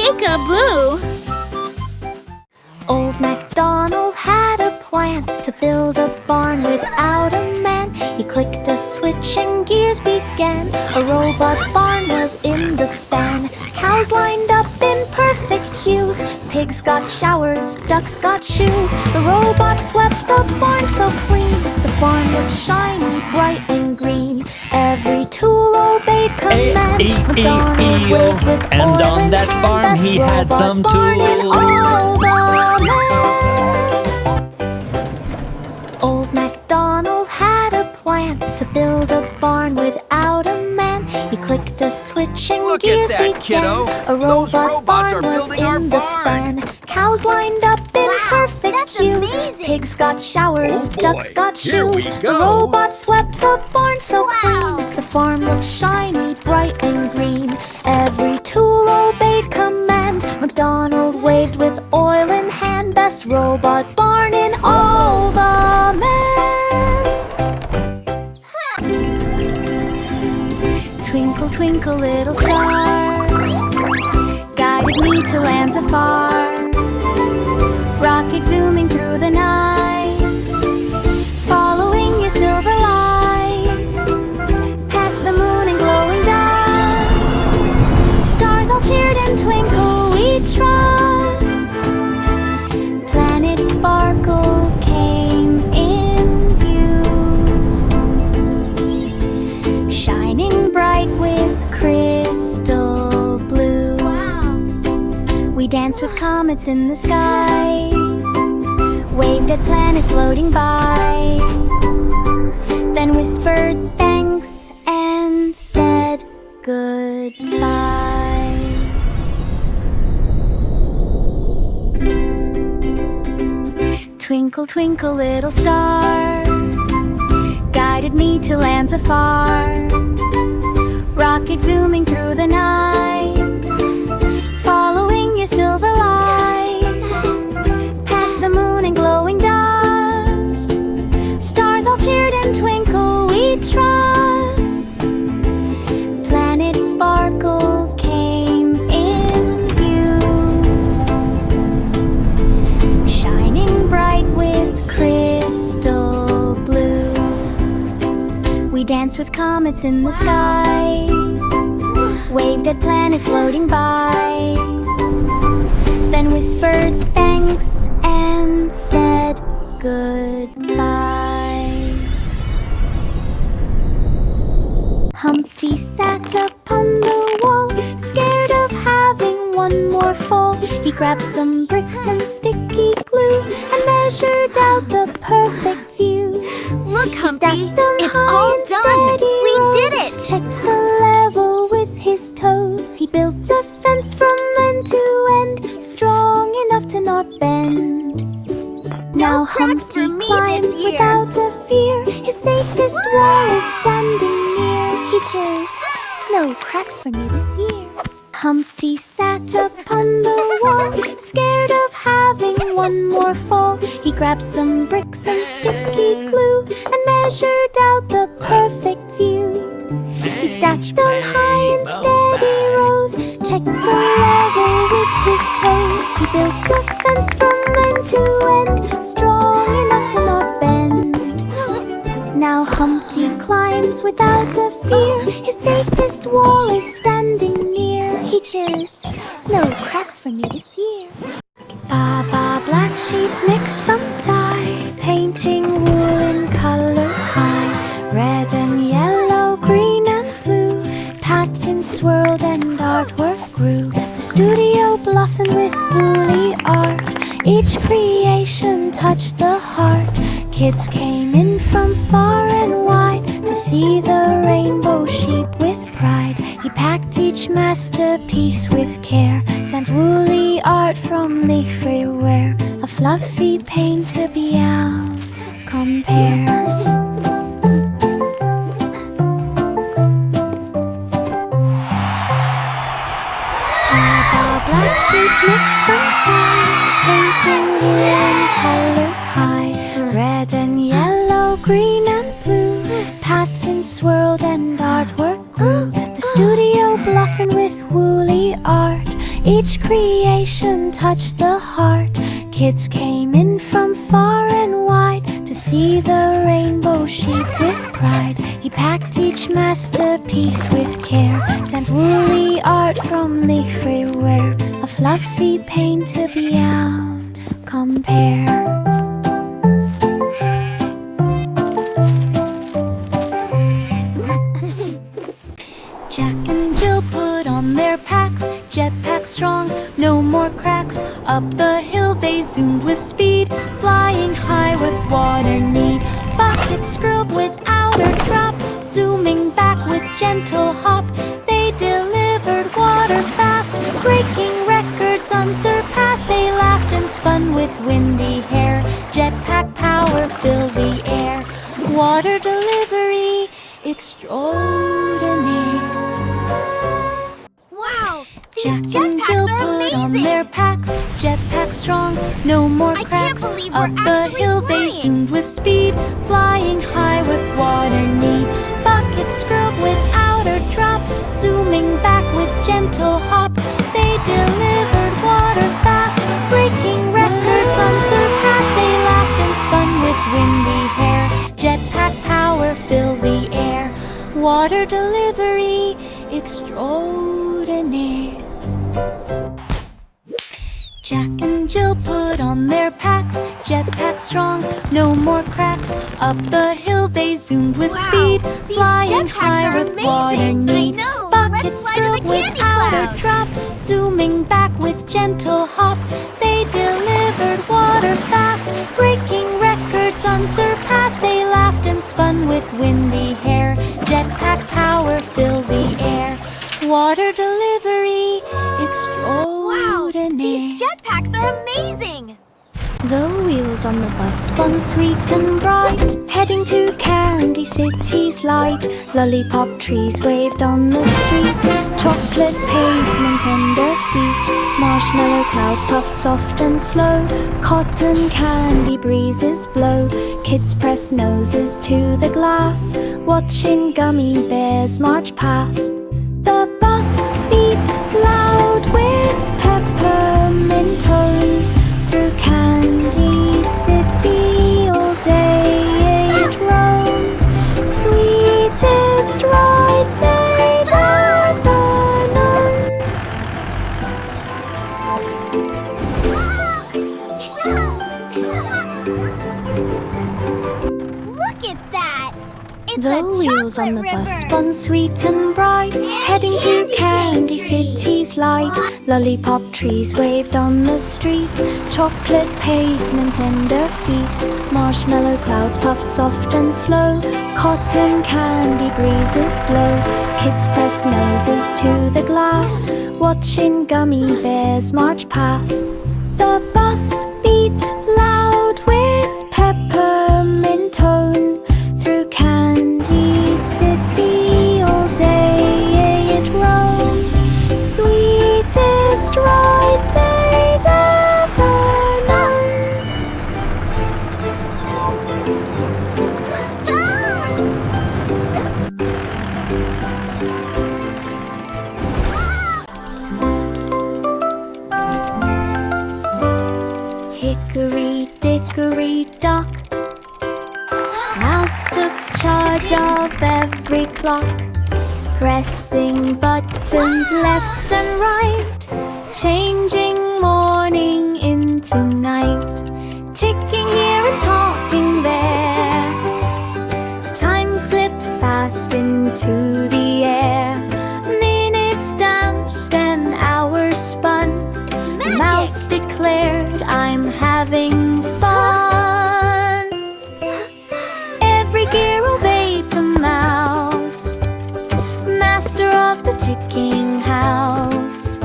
Peek-a-boo! Old MacDonald had a plan to build a barn without a man. He clicked a switch and gears began. A robot barn was in the span. Cows lined up in perfect hues. Pigs got showers, ducks got shoes. The robot swept the barn so clean. The barn looked shiny, bright and green. Every tool obeyed command. MacDonald waved with and oil on in that hand. farm Best he had robot some barn in tools. all the land. Old MacDonald had a plan to build a barn without a man. He clicked a switch and Look at gears that, began. kiddo. A Those robot robots barn are was building our in the barn. span. Cows lined up in perfect that's hues. amazing. Pigs got showers, Oh boy, ducks got here we shoes. go. The robot swept the barn so Wow. clean. The farm looked shiny, bright and green. Every tool obeyed command. MacDonald waved with oil in hand. Best robot barn in all the land. Twinkle, twinkle, little star, guided me to lands afar. Rocket zooming through the night, following your silver light. Past the moon and glowing dust, stars all cheered and twinkle, we trust. Planet Sparkle came in view, shining bright with crystal blue. We danced with comets in the sky, waved at planets floating by, then whispered thanks and said goodbye. Twinkle, twinkle, little star, guided me to lands afar. Rocket zooming through the night, following your silver light. Past the moon and glowing dust, stars all cheered and twinkle, we trust. Planet Sparkle came in view, shining bright with crystal blue. We danced with comets in the sky, waved at planets floating by, then whispered thanks and said goodbye. Humpty sat upon the wall, scared of having one more fall. He grabbed some bricks and sticky glue and measured out the perfect view. Look, Humpty, Stacked them it's high all in done. steady We rows. did it. Checked the level with his toes. He built a fence from end to end, strong enough to not bend. Now cracks for Humpty me climbs this year. without a fear. His safest wall is standing near. He just, no cracks for me this year. Humpty sat upon the wall, scared of having one more fall. He grabbed some bricks and sticky glue and measured out the perfect view. He stacked them high in steady rows, checked the level with his toes. He built a fence from end to end, strong enough to not bend. Now Humpty climbs without a fear. His safest wall is standing near. He just, no cracks for me this year. Baba black sheep mixed some dye, painting wool in colors high. Red and yellow, green and blue, patterns swirled and artwork grew. The studio blossomed with woolly art. Each creation touched the heart. Kids came in from far and wide to see the rainbow sheep with pride. He packed each masterpiece with care, sent woolly art from leafy wear, a fluffy paint to beyond compare. Black sheep mixed some dye, painting wool in colors high. Red and yellow, green and blue, patterns swirled and artwork grew. The studio blossomed with woolly art. Each creation touched the heart. Kids came in from far and wide to see the rainbow sheep with pride. He packed each masterpiece with care, sent woolly art from leafy wear, a fluffy painter beyond compare. Jack and Jill put on their packs, jetpack strong, no more cracks. Up the hill they zoomed with speed, flying high with water need. Buckets scrub without a drop, zooming back with gentle hop. They delivered water fast, breaking records unsurpassed. They laughed and spun with windy hair, jetpack power filled the air. Water delivery extraordinaire. Wow! Jack These and Jill jetpacks are put on amazing! their packs, jetpack strong, no more I can't cracks. believe we're Up the actually hill they flying. zoomed with speed, flying high with water need. Buckets scrub without a drop, zooming back with gentle hop. They delivered water fast, breaking records unsurpassed. They laughed and spun with windy hair, jetpack power filled the air. Water delivery extraordinaire. Jack and Jill put on their packs, jetpack strong, no more cracks. Up the hill they zoomed with Wow, speed, these flying jetpacks high are with amazing. water need. I know. Buckets Let's fly to the scrub candy without clouds. a drop, zooming back with gentle hop. They delivered water fast, breaking records unsurpassed. They laughed and spun with windy hair, jetpack power filled the air. Water delivery Wow! extraordinaire. These jetpacks are amazing! The wheels on the bus spun sweet and bright, heading to Candy City's light. Lollipop trees waved on the street, chocolate pavement under feet. Marshmallow clouds puffed soft and slow, cotton candy breezes blow. Kids press noses to the glass, watching gummy bears march past. The bus beat loud with peppermint tone, through Candy City all day it roamed. Sweetest ride they'd ever known. Look at that! It's The a wheels on the chocolate bus river. spun sweet and bright, heading to Candy City's light. Lollipop trees waved on the street, chocolate pavement under feet. Marshmallow clouds puffed soft and slow, cotton candy breezes blow. Kids press noses to the glass, watching gummy bears march past. The bus beat loud with peppermint tone, through Candy City all day it roamed. Sweetest ride they'd ever known. Hickory dickory dock, Mouse took charge of every clock, pressing buttons left and right, changing morning into night, ticking here and talking there. Time flipped fast into the air. Minutes danced and hours spun. It's magic! Mouse declared, "I'm having fun." Every gear obeyed the mouse, master of the ticking house.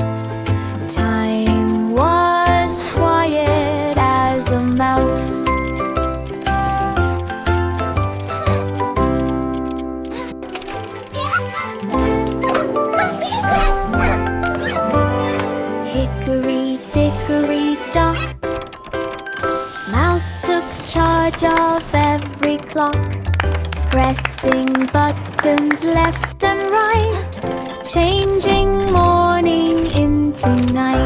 Time was quiet as a mouse. Hickory dickory dock, Mouse took charge of every clock, pressing buttons left and right, changing morning into night.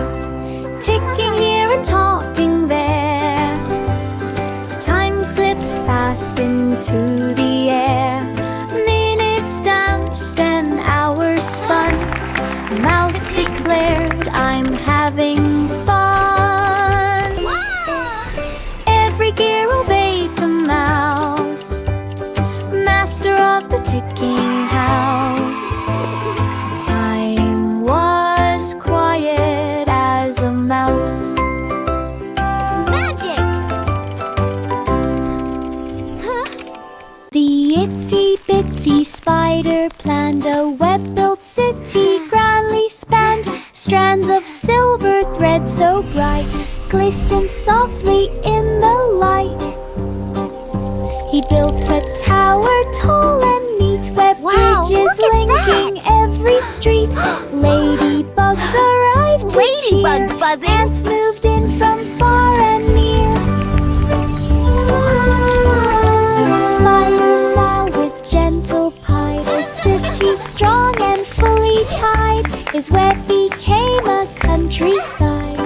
Mouse declared, "I'm having fun." Every gear obeyed the mouse, master of the ticking house. Time was quiet as a mouse. It's magic! The itsy bitsy spider planned a web-built city, grandly spanned. Strands of silver thread so bright glistened softly in the light. He built a tower tall and neat, web bridges linking every street. Ladybugs arrived to cheer. Ladybug buzzing. Ants moved in from far and near. Spiders fly with gentle pie. The city strong and fully tied. His web became a countryside.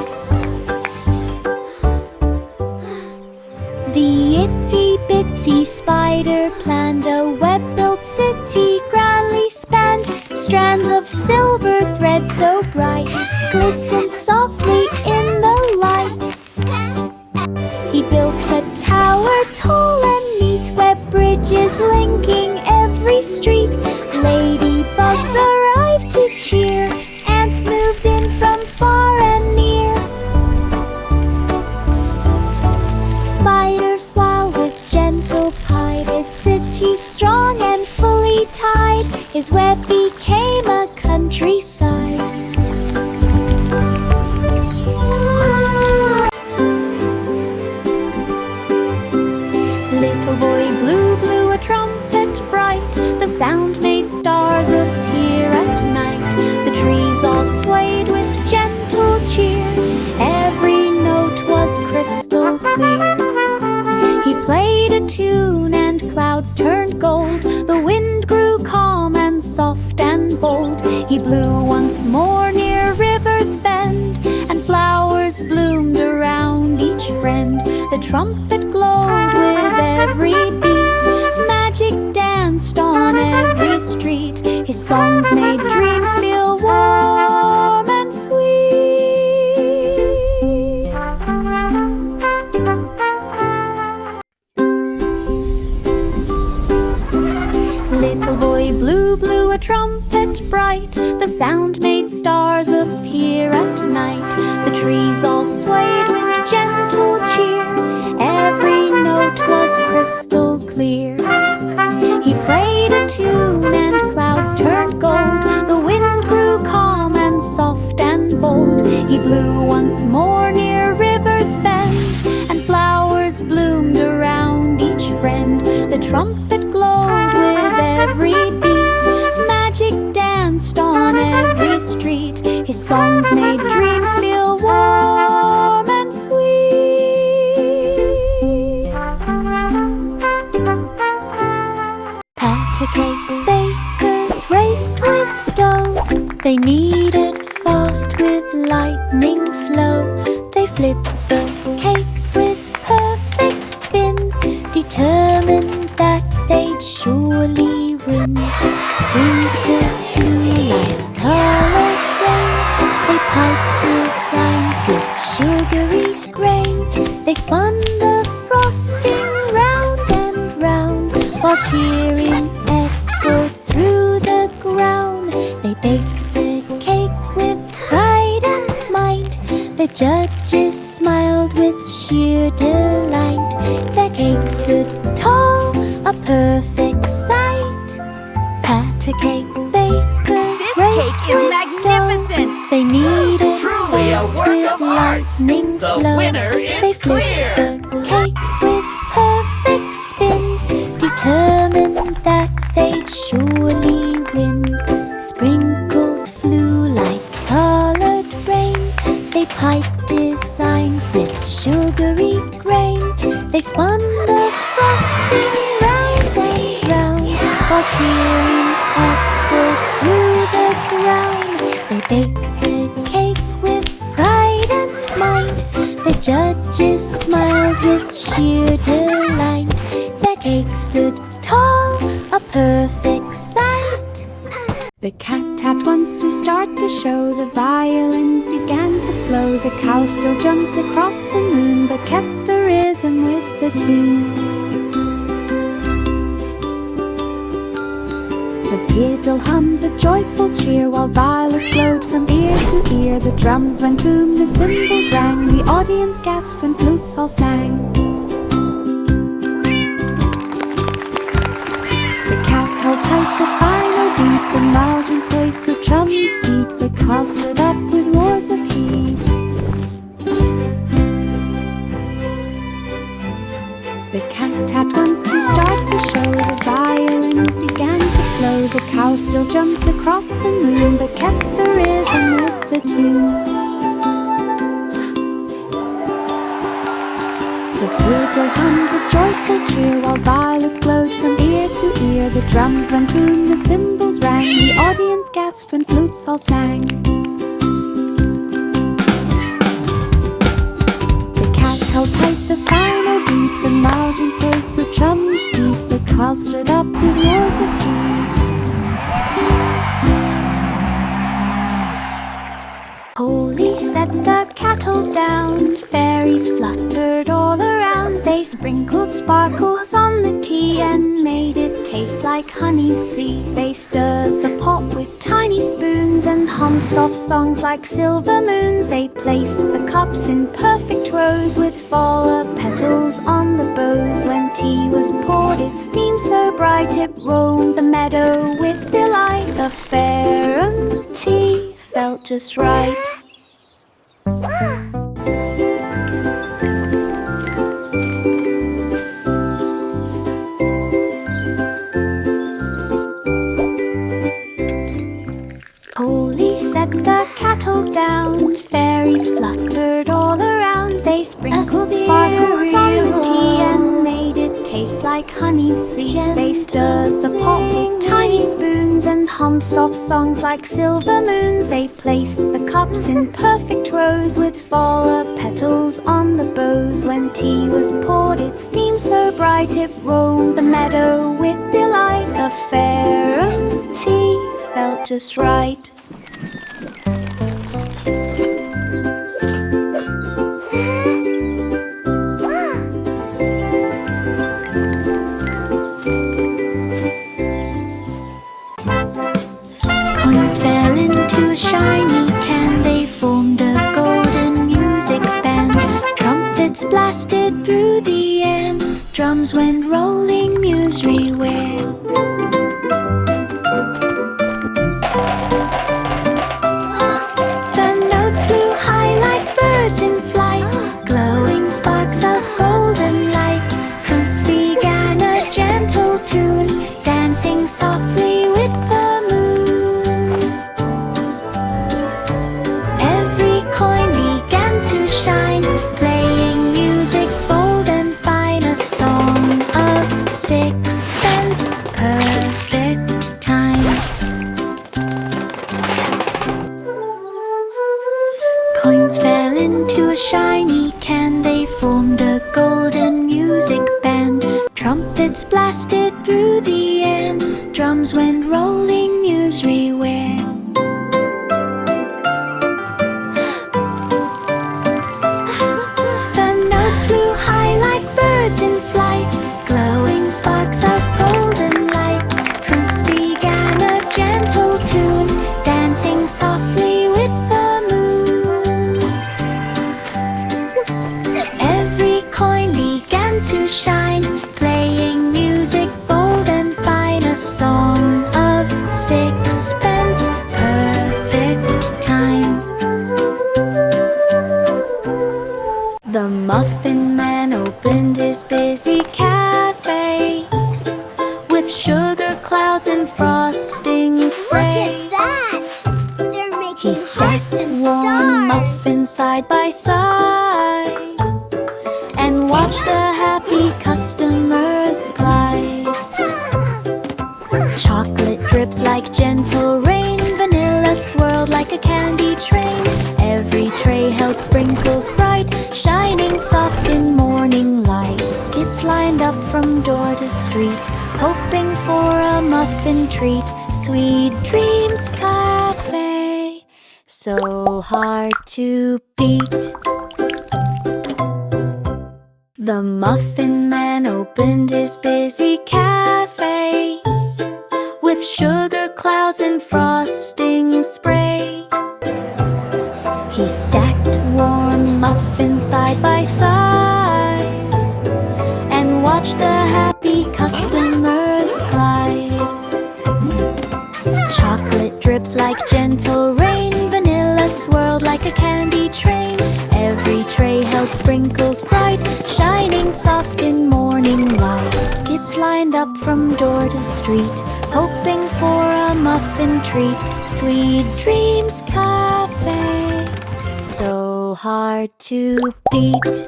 The itsy bitsy spider planned a web-built city, grandly spanned. Strands of silver thread so bright glistened softly in the light. He built a tower tall and neat, web bridges linking every street. Ladybugs arrived to cheer. Ants moved in from far and near. Spiders while with gentle pie. His city strong and fully tied. His web became a countryside. Little boy Blue blew a trumpet bright. The sound made stars appear at night. The trees all swayed with gentle cheer. Every note was crystal clear. He played a tune and clouds turned gold. The wind grew calm and soft and bold. He blew once more near River's Bend, and flowers bloomed around each friend. The trumpet glowed with every beat. Magic danced on every street. His songs made dreams feel warm and sweet. Little boy Blue blew a trumpet bright. The sound made stars appear at night. The trees all swayed with gentle cheer. Every note was crystal clear. He played a tune and clouds turned gold. The wind grew calm and soft and bold. He blew once more near River's Bend, and flowers bloomed around each friend. The trumpet glowed with every beat. Magic danced on every street. His songs made dreams feel warm and sweet. Patter cake bakers raced with dough. They kneaded fast with lightning flow. They flipped the cakes with perfect spin, determined that they'd surely win. Sprinkles flew like colored rain. They piped designs with sugary grain. They spun the frosting round and round, while cheering echoed through the ground. They baked the cake with pride and might. The judges smiled with sheer delight. Their cake stood tall, a perfect sight. Patter cake bakers This raced cake is with magnificent! dough. They kneaded Truly a fast work with of art. lightning The flow. winner is They flipped clear. the cakes with perfect spin, determined that they'd surely win. Sprinkles flew like colored rain. They piped designs with sugary grain. They spun the frosting round and round, while cheering echoed through the ground. They baked the cake with pride and might. The judges smiled with sheer delight. Their cake stood tall, a perfect sight. The cat tapped once to start the show. The violins began to flow. The cow still jumped across the moon, but kept the rhythm with the tune. The fiddle hummed the joyful cheer, while violets glowed from ear to ear. The drums went boom, the cymbals rang, the audience gasped when flutes all sang. The cat held tight the final beats, a marching place of chummy seat. The clouds lit up with roars of heat. The cat tapped once to start the show. The violins began to flow. The cow still jumped across the moon, but kept the rhythm with the tune. The fiddle hummed the joyful cheer, while violets glowed from ear to ear. The drums went boom, the cymbals rang, the audience gasped when flutes all sang. The cat held tight the final beats, a marching pace, a chummy seat. The clouds stood up with roars of heat. Holy set the kettle down, fairies fluttered all around. They sprinkled sparkles on the tea and made it taste like honey sea. They stirred the pot with tiny spoons and hummed soft songs like silver moons. They placed the cups in perfect rows with flower petals on the bows. When tea was poured, it steamed so bright it roamed the meadow with delight. A fair tea felt just right. Holy set the kettle down, fairies fluttered all around. They sprinkled sparkles on the tea and made it taste like honey sea. They stirred the pot with tiny spoons and hummed soft songs like silver moons. They placed the cups in perfect rows with flower petals on the bows. When tea was poured, it steamed so bright it roamed the meadow with delight. A fair tea felt just right. Coins fell into a shiny can. They formed a golden music band. Trumpets blasted through the air. Drums went rolling musically. The notes flew high like birds in flight, glowing sparks of golden light. Flutes began a gentle tune, dancing softly with the moon. Every coin began to shine, playing music bold and fine. A song of sixpence, perfect time. Coins fell into a shiny can. They formed a golden music band. Trumpets blasted through the air. Drums went rolling everywhere. The notes flew high like birds in flight, glowing sparks of golden light. Flutes began a gentle tune, dancing softly with the moon. Every coin began to shine, playing music bold and fine. A song of sixpence, perfect time. The Muffin Man opened his busy cafe with sugar clouds and frosting spray. Look at that! They're making He stacked hearts and warm stars. muffins side by side and watched the happy customers glide. Chocolate dripped like gentle rain, vanilla swirled like a candy train. Every tray held sprinkles bright, shining soft in morning light. Kids lined up from door to street, hoping for a muffin treat. Sweet Dreams Cafe, so hard to beat. The Muffin Man opened his busy cafe with sugar clouds and frosting spray. He stacked warm muffins side by side and watched the happy customers glide. Chocolate dripped like gentle rain, vanilla swirled like a candy train. Every tray held sprinkles bright, shining soft in morning light. Kids lined up from door to street, hoping for a muffin treat. Sweet Dreams Cafe, so hard to beat.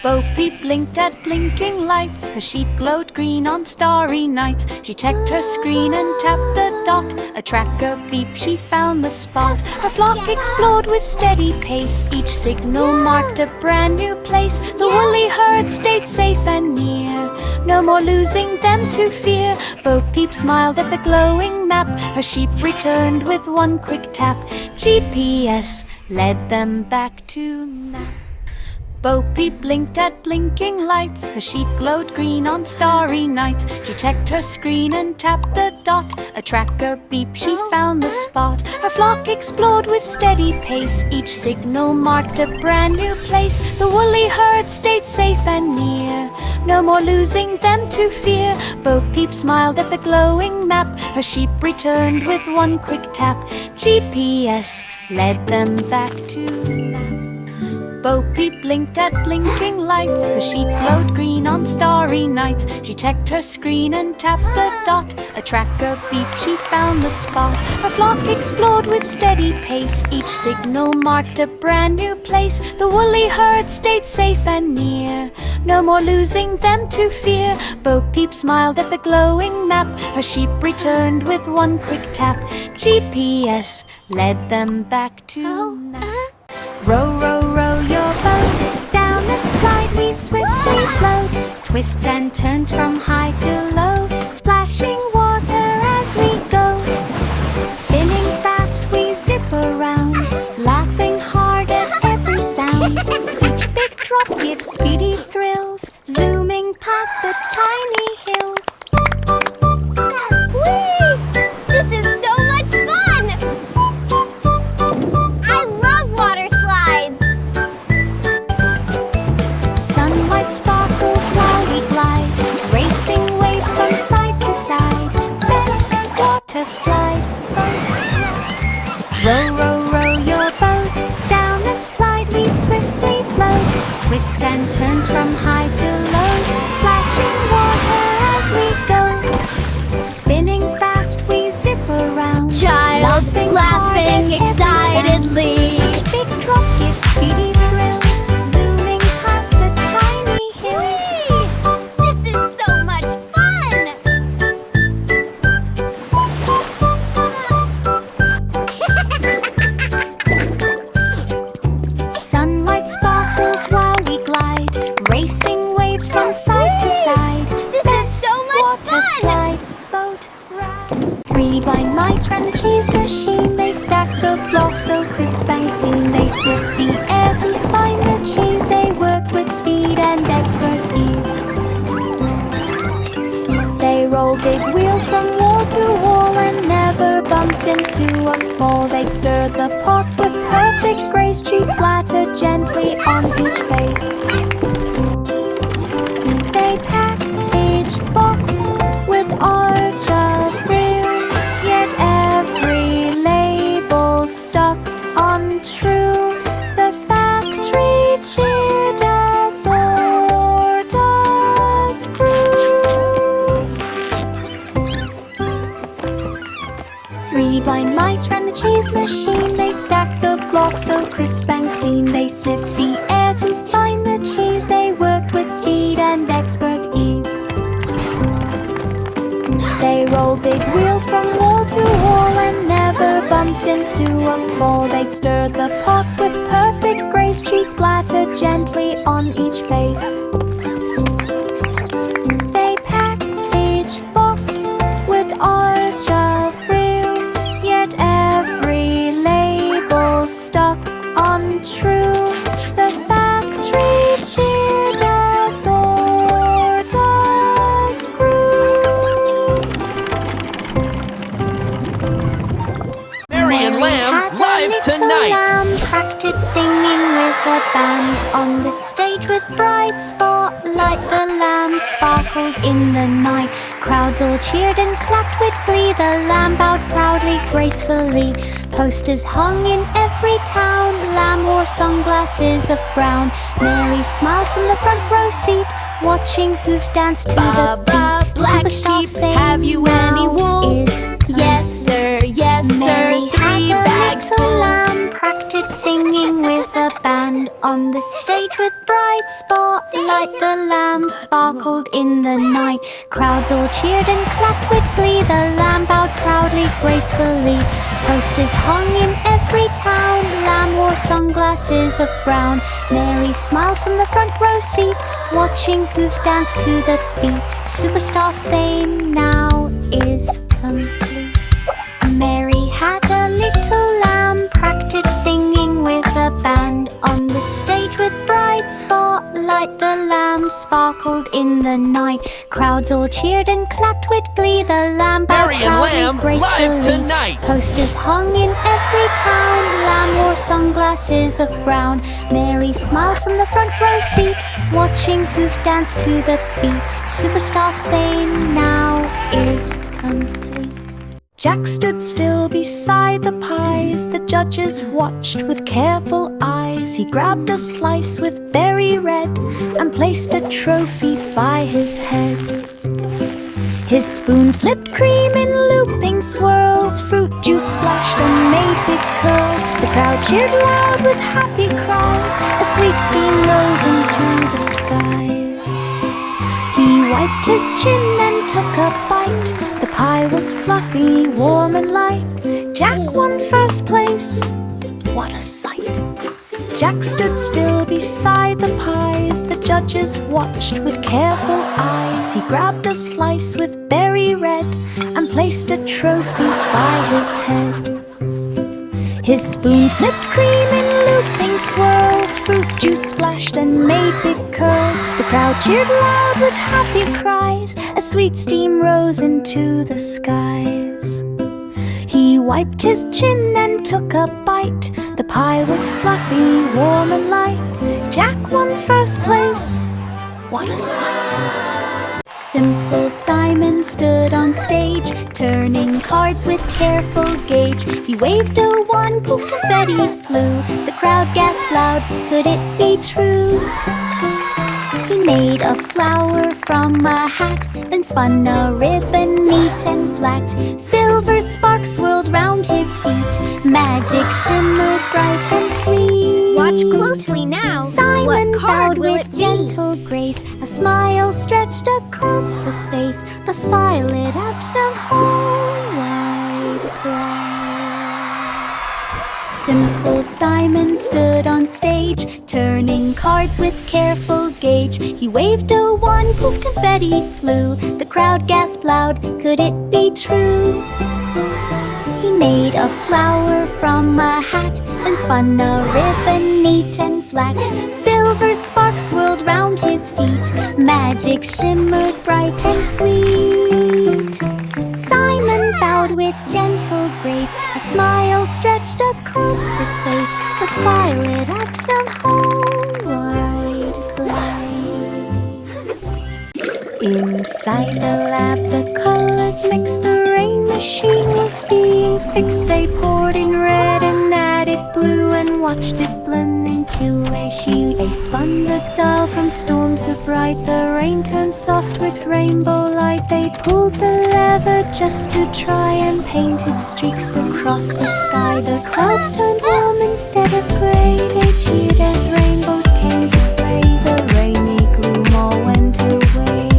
Bo Peep blinked at blinking lights. Her sheep glowed green on starry nights. She checked her screen and tapped a dot. A tracker beep, she found the spot. Her flock explored with steady pace. Each signal marked a brand new place. The woolly herd stayed safe and near. No more losing them to fear. Bo Peep smiled at the glowing map. Her sheep returned with one quick tap. GPS led them back to nap. Bo Peep blinked at blinking lights. Her sheep glowed green on starry nights. She checked her screen and tapped a dot. A tracker beep, she found the spot. Her flock explored with steady pace. Each signal marked a brand new place. The woolly herd stayed safe and near. No more losing them to fear. Bo Peep smiled at the glowing map. Her sheep returned with one quick tap. GPS led them back to nap. Bo Peep blinked at blinking lights. Her sheep glowed green on starry nights. She checked her screen and tapped a dot. A tracker beep, she found the spot. Her flock explored with steady pace. Each signal marked a brand new place. The woolly herd stayed safe and near. No more losing them to fear. Bo Peep smiled at the glowing map. Her sheep returned with one quick tap. GPS led them back to nap. Row, row, row your boat. Down the slide we swiftly float. Twists and turns from high to low. Splashing water as we go. Spinning fast we zip around. Laughing hard at every sound. Each big drop gives speedy thrills. Zooming past the tiny hills. Whee! This is so much fun! I love water slides! Sunlight sparkles while we glide, racing waves from side to side. Best water slide boat. Row, row, row your boat. Down the slide we swiftly float. Twists and turns from high to low. Splashing water as we go. Spinning fast we zip around. Child laughing excitedly. Each big drop gives speedy thrills. Zooming past the tiny hills. This is so much fun! Sunlight sparkles while we glide, racing waves from side to side. This is so much Water fun! slide, boat ride. 3 blind mice ran the cheese machine. They stacked the blocks so crisp and clean. They sniffed the air to find the cheese. They worked with speed and expert ease. They rolled big wheels from wall to wall and never bumped into a fall. They stirred the pots with perfect grace. Cheese splattered gently on each face. They packed each box with art of real, yet every label stuck untrue. The factory cheered as orders grew. 3 blind mice ran the cheese machine. They stacked the blocks so crisp and clean. They sniffed the air to find the cheese. They worked with speed and expert ease. They rolled big wheels from wall to wall and never bumped into a fall. They stirred the pots with perfect grace. Cheese splattered gently on each face. They packed each box tonight. lamb practiced singing with a band on the stage with bright spotlight. The lamb sparkled in the night. Crowds all cheered and clapped with glee. The lamb bowed proudly, gracefully. Posters hung in every town. Lamb wore sunglasses of brown. Mary smiled from the front row seat, watching hooves dance to the beat. Black Superstar sheep, fame have you any now wool? is Yes, sir, yes, Mary sir, 3 had a bags little full. lamb practiced singing with a band on the stage with bright spotlight. The lamb sparkled in the night. Crowds all cheered and clapped with glee. The lamb bowed proudly, gracefully. Posters hung in every town. Lamb wore sunglasses of brown. Mary smiled from the front row seat, watching hooves dance to the beat. Superstar fame now is complete. Mary had a little lamb practiced singing with a band on the stage with bright spotlight. The lamb sparkled in the night. Crowds all cheered and clapped with glee. The lamb bowed Mary and proudly, Lamb gracefully. live tonight. Posters hung in every town. Lamb wore sunglasses of brown. Mary smiled from the front row seat, watching hooves dance to the beat. Superstar fame now is complete. Jack stood still beside the pies. The judges watched with careful eyes. He grabbed a slice with berry red and placed a trophy by his head. His spoon flipped cream in looping swirls. Fruit juice splashed and made big curls. The crowd cheered loud with happy cries. A sweet steam rose into the skies. He wiped his chin and took a bite. The pie was fluffy, warm and light. Jack won first place. What a sight! Jack stood still beside the pies. The judges watched with careful eyes. He grabbed a slice with berry red and placed a trophy by his head. His spoon flipped cream in looping swirls. Fruit juice splashed and made big curls. The crowd cheered loud with happy cries. A sweet steam rose into the skies. He wiped his chin and took a bite. The pie was fluffy, warm and light. Jack won first place. What a sight! Simple Simon stood on stage, turning cards with careful gauge. He waved a wand, poof, confetti flew. The crowd gasped loud, could it be true? He made a flower from a hat, then spun a ribbon neat and flat. Silver sparks swirled round his feet. Magic shimmered bright and sweet. Watch closely now. Simon What card bowed will with it be? gentle grace. A smile stretched across his face. The fire lit up some whole wide glass. Simple Simon stood on stage, turning cards with careful gauge. He waved a wand, poof, confetti flew. The crowd gasped loud, could it be true? He made a flower from a hat, then spun a ribbon neat and flat. Silver sparks swirled round his feet. Magic shimmered bright and sweet. Simon bowed with gentle grace. A smile stretched across his face. The fire lit up some whole wide place. Inside the lab, the colors mixed. The rain machine was being fixed. They poured in red and added blue and watched it blend into a sheet. They spun the dial from storm to bright. The rain turned soft with rainbow light. They pulled the lever just to try and painted streaks across the sky. The clouds turned warm instead of gray. They cheered as rainbows came to play. The rainy gloom all went away.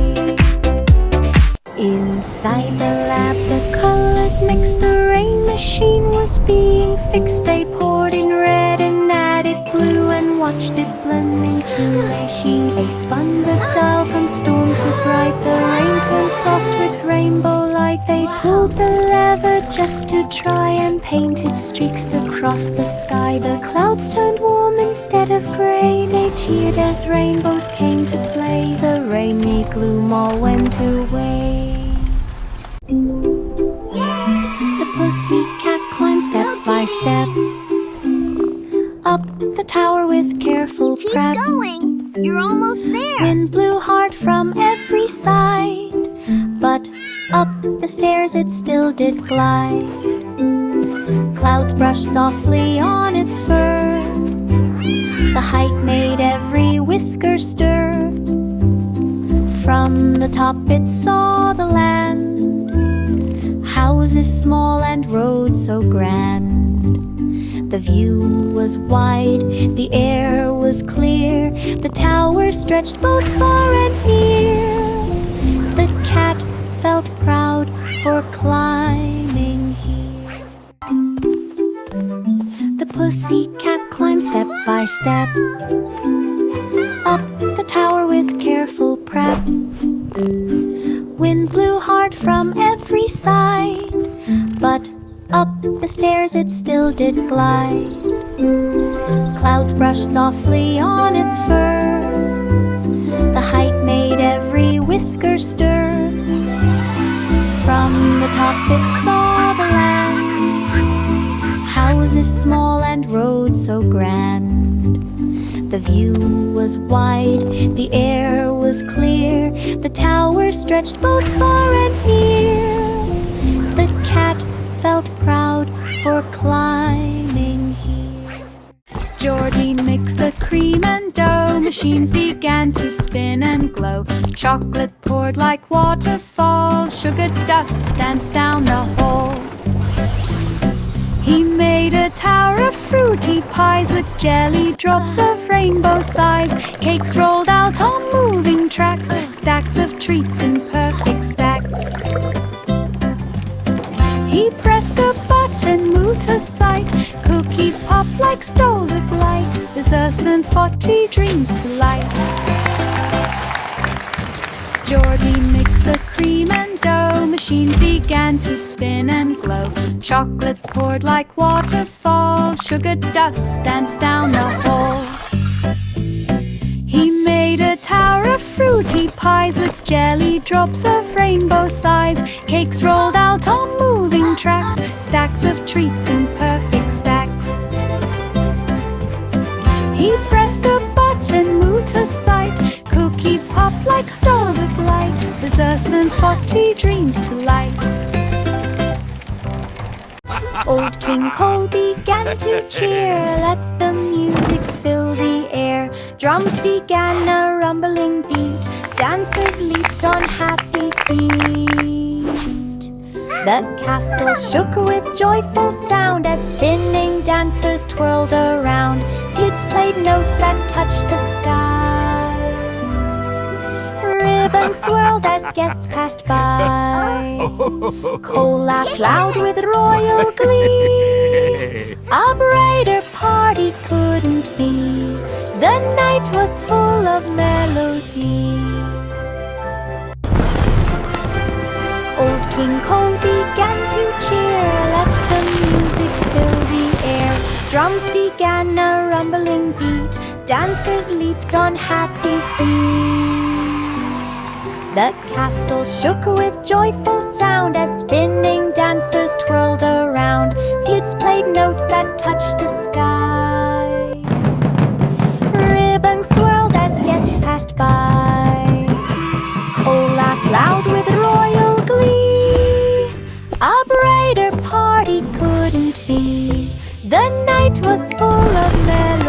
Inside the lab, the colors mixed. The rain machine was being fixed. They poured in red and added blue and watched it blend into a sheet. They spun the dial from storm to bright. The rain turned soft with rainbow light. They pulled the lever just to try and painted streaks across the sky. The clouds turned warm instead of gray. They cheered as rainbows came to play. The rainy gloom all went away. The pussycat climbed step by step. the tower with careful Keep prep. going. You're almost there. Wind blew hard from every side, but up the stairs it still did glide. Clouds brushed softly on its fur. The height made every whisker stir. From the top it saw the land, houses small and roads so grand. The view was wide, the air was clear. The tower stretched both far and near. The cat felt proud for climbing here. The pussy cat climbed step by step up the tower with careful prep. Wind blew hard from every side, but up the stairs it still did glide. Clouds brushed softly on its fur. The height made every whisker stir. From the top it saw the land, houses small and roads so grand. The view was wide, the air was clear. The tower stretched both far and near. The cat felt proud for climbing here. Georgie mixed the cream and dough. Machines began to spin and glow. Chocolate poured like waterfalls. Sugar dust danced down the hall. He made a tower of fruity pies with jelly drops of rainbow size. Cakes rolled out on moving tracks, stacks of treats in perfect stacks. He pressed a button, moved a sight. Cookies popped like stalls of light. Desserts and forty dreams to light. Georgie mixed the cream and dough. Machines began to spin and glow. Chocolate poured like waterfalls. Sugar dust danced down the hall. He made a tower of fruity pies with jelly drops of rainbow size. Cakes rolled out on moving tracks, stacks of treats in perfect stacks. He pressed a button, moved a sight. Cookies popped like stars of light. Desserts and forty dreams to light. Old King Cole began to cheer. Let the music fill the air. Drums began a rumbling beat. Dancers leaped on happy feet. The castle shook with joyful sound as spinning dancers twirled around. Flutes played notes that touched the sky. Ribbons swirled as guests passed by. Cole laughed loud with royal glee. A brighter party couldn't be. The night was full of melody. Old King Cole began to cheer. Let the music fill the air. Drums began a rumbling beat. Dancers leaped on happy feet. The castle shook with joyful sound as spinning dancers twirled around. Flutes played notes that touched the sky. Ribbons swirled as guests passed by. Cole laughed loud with royal glee. A brighter party couldn't be. The night was full of melody.